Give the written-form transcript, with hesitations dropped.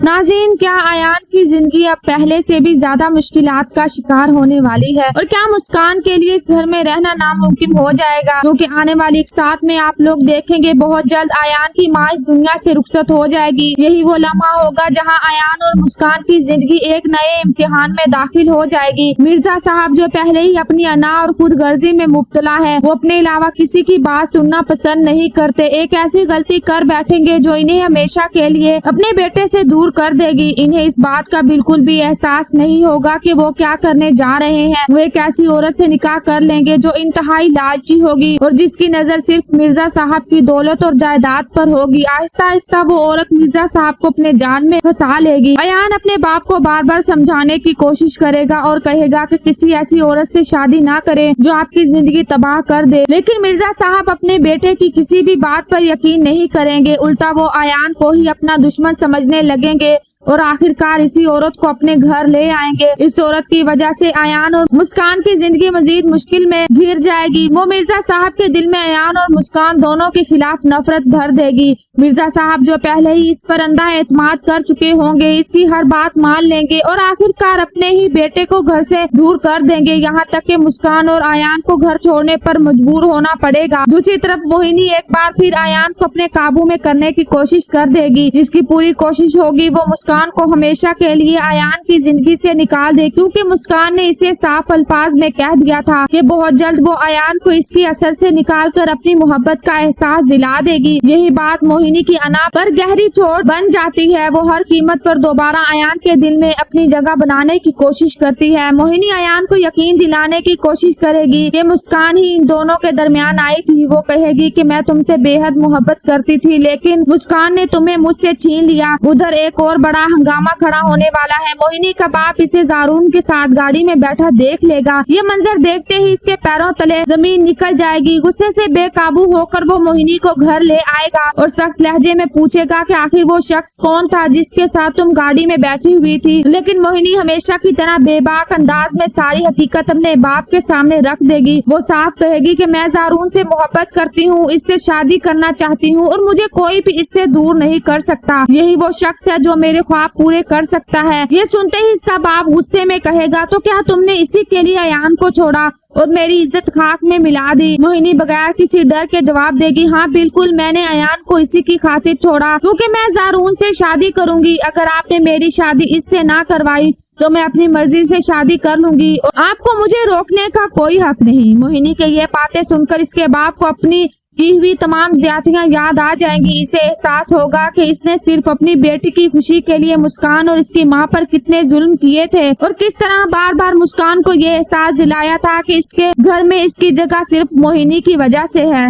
नाज़रीन, क्या आयान की जिंदगी अब पहले से भी ज्यादा मुश्किलात का शिकार होने वाली है और क्या मुस्कान के लिए इस घर में रहना नामुमकिन हो जाएगा? क्योंकि आने वाली एक साथ में आप लोग देखेंगे बहुत जल्द आयान की माँ इस दुनिया से रुखसत हो जाएगी। यही वो लम्हा होगा जहां आयान और मुस्कान की जिंदगी एक नए इम्तिहान में दाखिल हो जाएगी। मिर्जा साहब जो पहले ही अपनी अना और खुद गर्जी में मुब्तला है, वो अपने अलावा किसी की बात सुनना पसंद नहीं करते। एक ऐसी गलती कर बैठेंगे जो इन्हें हमेशा के लिए अपने बेटे से दूर कर देगी। इन्हें इस बात का बिल्कुल भी एहसास नहीं होगा कि वो क्या करने जा रहे हैं। वो एक ऐसी औरत से निकाह कर लेंगे जो इंतहाई लालची होगी और जिसकी नजर सिर्फ मिर्जा साहब की दौलत और जायदाद पर होगी। आहिस्ता आहिस्ता वो औरत मिर्जा साहब को अपने जाल में फंसा लेगी। अयान अपने बाप को बार बार समझाने की कोशिश करेगा और कहेगा कि किसी ऐसी औरत से शादी ना करें जो आपकी जिंदगी तबाह कर दे, लेकिन मिर्जा साहब अपने बेटे की किसी भी बात पर यकीन नहीं करेंगे। उल्टा वो अयान को ही अपना दुश्मन समझने लगेंगे और आखिरकार इसी औरत को अपने घर ले आएंगे। इस औरत की वजह से अयान और मुस्कान की जिंदगी मजीद मुश्किल में घिर जाएगी। वो मिर्जा साहब के दिल में अयान और मुस्कान दोनों के खिलाफ नफरत भर देगी। मिर्जा साहब जो पहले ही इस पर अंधा एतमाद कर चुके होंगे, इसकी हर बात मान लेंगे और आखिरकार अपने ही बेटे को घर से दूर कर देंगे। यहाँ तक कि मुस्कान और अयान को घर छोड़ने पर मजबूर होना पड़ेगा। दूसरी तरफ मोहिनी एक बार फिर अयान को अपने काबू में करने की कोशिश कर देगी। जिसकी पूरी कोशिश होगी वो मुस्कान को हमेशा के लिए अयान की जिंदगी से निकाल दे, क्योंकि मुस्कान ने इसे साफ अल्फाज में कह दिया था कि बहुत जल्द वो अयान को इसकी असर से निकाल कर अपनी मोहब्बत का एहसास दिला देगी। यही बात मोहिनी की अना पर गहरी चोट बन जाती है। वो हर कीमत पर दोबारा अयान के दिल में अपनी जगह बनाने की कोशिश करती है। मोहिनी अयान को यकीन दिलाने की कोशिश करेगी कि मुस्कान ही इन दोनों के दरमियान आई थी। वो कहेगी कि मैं तुमसे बेहद मोहब्बत करती थी, लेकिन मुस्कान ने तुम्हें मुझसे छीन लिया। उधर एक और बड़ा हंगामा खड़ा होने वाला है। मोहिनी का बाप इसे जारून के साथ गाड़ी में बैठा देख लेगा। ये मंजर देखते ही इसके पैरों तले जमीन निकल जाएगी। गुस्से से बेकाबू होकर वो मोहिनी को घर ले आएगा और सख्त लहजे में पूछेगा कि आखिर वो शख्स कौन था जिसके साथ तुम गाड़ी में बैठी हुई थी। लेकिन मोहिनी हमेशा की तरह बेबाक अंदाज में सारी हकीकत अपने बाप के सामने रख देगी। वो साफ कहेगी कि मैं जारून से मोहब्बत करती हूँ, इससे शादी करना चाहती हूँ और मुझे कोई भी इससे दूर नहीं कर सकता। यही वो शख्स है जो मेरे ख्वाब पूरे कर सकता है। ये सुनते ही इसका बाप गुस्से में कहेगा, तो क्या तुमने इसी के लिए अयान को छोड़ा और मेरी इज्जत खाक में मिला दी? मोहिनी बगैर किसी डर के जवाब देगी, हाँ बिल्कुल, मैंने अयान को इसी की खातिर छोड़ा क्योंकि मैं जारून से शादी करूंगी। अगर आपने मेरी शादी इससे ना करवाई तो मैं अपनी मर्जी से शादी कर लूंगी और आपको मुझे रोकने का कोई हक नहीं। मोहिनी के ये बातें सुनकर इसके बाप को अपनी की हुई तमाम ज्यादतियां याद आ जाएंगी। इसे एहसास होगा कि इसने सिर्फ अपनी बेटी की खुशी के लिए मुस्कान और इसकी मां पर कितने जुल्म किए थे और किस तरह बार बार मुस्कान को ये एहसास दिलाया था कि इसके घर में इसकी जगह सिर्फ मोहिनी की वजह से है।